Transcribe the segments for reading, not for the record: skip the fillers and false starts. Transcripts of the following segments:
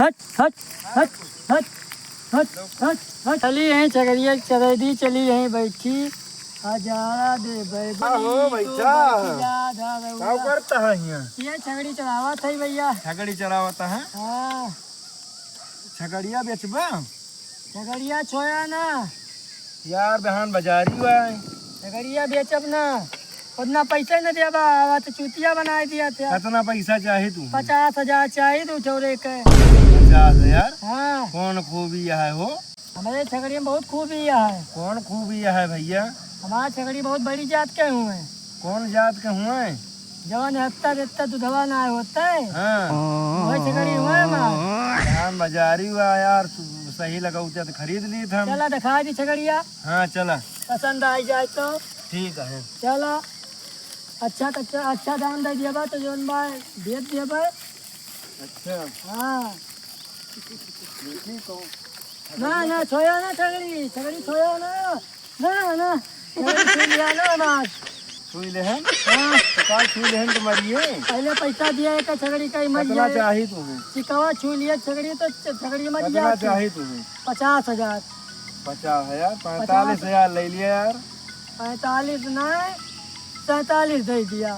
हट हट हट हट हट हट हट चली यहीं चगरिया चरैदी चली यहीं बैठी हजारा दे हो भैया क्या करता है यहाँ? ये छगड़ी चढ़ावा था भैया। छगड़ी चढ़ावता है? हाँ छगड़िया बेचबा? छगड़िया छोया ना यार बहन बाजारी हुआ है। छगड़िया बेचब ना उतना पैसा न देबा आवा तो चूतिया बना दिया था। कितना पैसा चाहे तू? 50,000 चाहिए तू छोरे के। 50,000? हाँ कौन खूबी है वो? हमारे छगड़ी में बहुत खूबी है। कौन खूबी है भैया? हमारे छगड़ी बहुत बड़ी जात के हुए। कौन जात के हुए? जवन हत्ता देता दुधवा ना होता है। हाँ वही छगड़ी हुए हमारे। बहन बाजारी हुआ यार, सही लगाते तो खरीद ली था। चला दिखा दी छगड़िया। हाँ चला। पसंद आई जाए तो ठीक है चला। अच्छा दाम दे दिया तो जोन बा भेज दिया बा। अच्छा हाँ ना ना छोया ना छगड़ी छोया ना ना ना छगड़ी छू लिया ना हमार। छुई लेहन? हाँ तो का छुई लेहन तुम्हारी? पहले पैसा दिया है का छगड़ी का मत कितना चाहिए तुम्हें? चिकवा छू लिया छगड़ी तो छगड़ी मत कितना चाहिए तुम्हें? 50,000। 50,000? 45,000 ले लिया यार। 45 ना 47 दे दिया।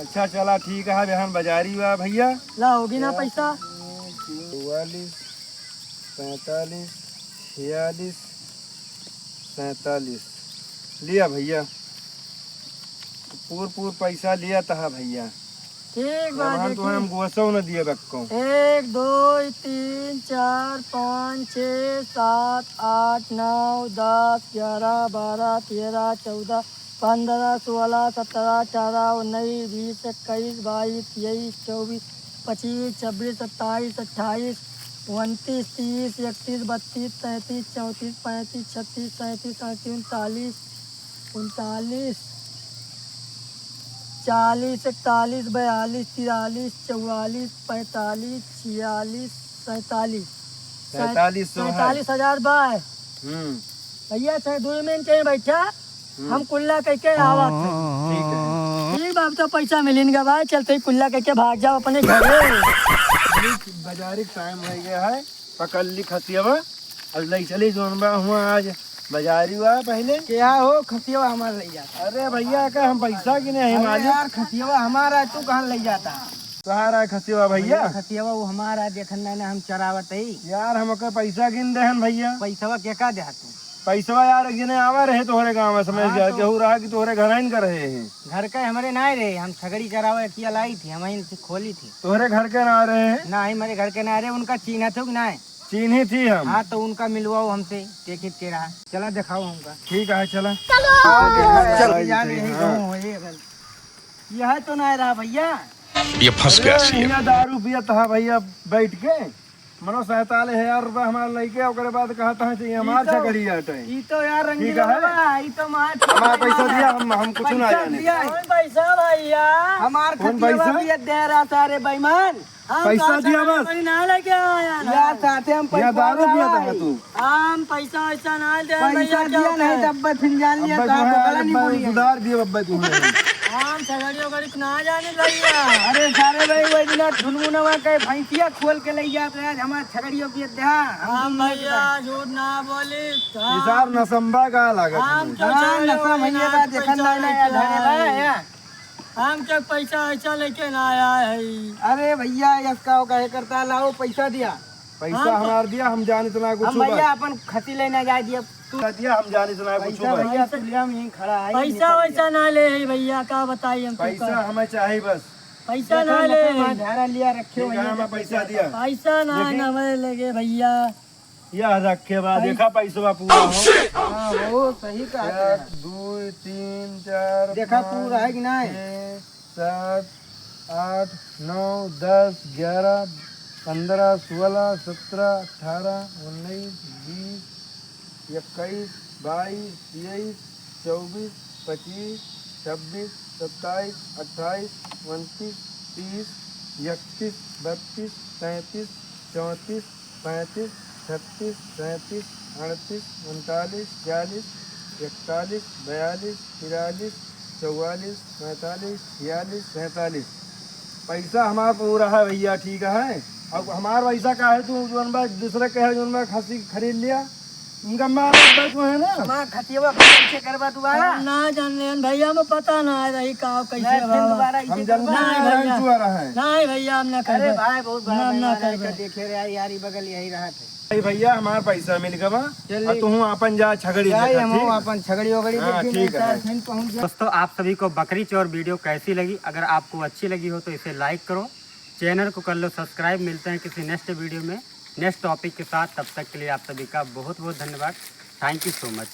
अच्छा चला ठीक है बहन बाजारी हुआ भैया। ला होगी ना पैसा? 44 45 46 47 लिया भैया। पूर पैसा लिया था भैया। ठीक बात तो हम गोसो न दिए बक्को। 1 2 3 4 5 6 7 8 9 10 11 12 13 14 15 16 17 18 19 20 21 22 23 24 25 26 27 28 29 30 31 32 33 34 35 36 37 38 39 40 41 42 43 44 45 46 47 47,000 बाय भैया। चाहे 2 मिनट कहीं बैठा हम कुल्ला करके आवा थे। ठीक है ठीक बाब तो पैसा मिलेगा भाई। चलते ही कुल्ला करके भाग जाओ अपने घर। बाजारी टाइम हो गया है। पकड़ ली खतियावा अल्लाह चली जोनबा हुआ आज बाजारी हुआ पहले। क्या हो खतियावा हमारा ले जाता? अरे भैया का हम पैसा की नहीं मालिक। यार खतियावा हमारा तू कहाँ ले जाता? तुम्हारा खतियावा भैया? खतियावा वो हमारा देखना ना हम चरावत है यार हमके पैसा गिन दे भैया। पैसा क्या का दे तू? पैसा यार गिने आवा रहे तोहरे गाँव में समझ गया केहू रहा कि तोहरे घर ही कर रहे हैं। घर के हमारे ना रहे हम छगड़ी चरावे किया लाई थी हम खोली थी। तोहरे घर के ना रहे हैं? ना ही मेरे घर के ना रहे। उनका चीन्हा थे ना? चीनी थी हम। हाँ तो उनका मिलवाओ हमसे टिकट के रहा। चला दिखाओ हमका। ठीक है चला। यह तो ना रहा भैया। ये फंस गया सी भैया दारू पिया था भैया बैठ के मनो 47,000 रुपया हमारे लेके ओकरे बाद कहता है चाहिए हमार छगड़ी हटे। ई तो यार ठीक है ई तो मार हमारा पैसा दिया हम कुछ ना जाने। कौन पैसा भैया? हमार कौन पैसा? दे रहा सारे बेईमान। पैसा दिया बस। ना लेके आया यार साथे हम या दारू पिया था तू? हम पैसा वैसा ना दे पैसा दिया नहीं तब फिर जान लिया सुधार दिए बब्बे तू। हम छगड़ी उगड़ी ना जाने भैया। अरे सारे भाई वही दिन ढुनमुनवा के भैंसिया खोल के ले जाते हैं हमारे छगड़ियों की हम भैया झूठ ना बोली। हिसाब नसंबा का लगा। हम क्या पैसा ऐसा लेके ना आया है। अरे भैया इसका कहे करता लाओ पैसा दिया। पैसा हमार दिया हम जान इतना कुछ हम भैया अपन खती लेने जा दिया तू दिया हम जान इतना कुछ भैया तुलिया में यहीं खड़ा है। पैसा वैसा ना ले भैया का बताइए हम। पैसा हमें चाहिए बस। पैसा ना ले धारा लिया रखे ठीक है हमें पैसा दिया। पैसा ना हमें लगे भैया। यह रखे बाद देखा पैसा पूरा हो। हाँ वो सही कहा। 1 2 3 4 देखा पूरा है कि नहीं? 7 8 9 10 11 15 16 17 18 19 20 21 22 23 24 25 26 27 28 29 30 31 32 33 34 35 36 37 38 39 40 41 42 43 44 45 46 47 पैसा हमारा पूरा है भैया। ठीक है अब हमारा वैसा का है तू जोन बा दूसरे के है जोन बा खसी खरीद लिया उनका माल तू है ना हमारा खतिया कैसे करवा दोबारा ना जाने भैया में पता ना है रही का कैसे नहीं, फिर बाबा। दोबारा हम इसे जल्दी करवा। नहीं नहीं भैया। जुआ रहा है नहीं भैया हम ना अरे कर भाई बहुत बड़ा ना मेहमान कर है, तो देखे रहे यारी बगल यही रहा थे भाई भैया हमारा पैसा मिल गवा जल्दी। और तू अपन जा छगड़ी भाई लेकर, हम ठीक? अपन छगड़ी वगड़ी हाँ, देखी ठीक है। फिर पहुंच जाए। दोस्तों आप सभी को बकरी चौर वीडियो कैसी लगी? अगर आपको अच्छी लगी हो तो इसे लाइक करो, चैनल को कर लो सब्सक्राइब। मिलते हैं किसी नेक्स्ट वीडियो में नेक्स्ट टॉपिक के साथ। तब तक के लिए आप सभी का बहुत बहुत धन्यवाद। Thank you so much.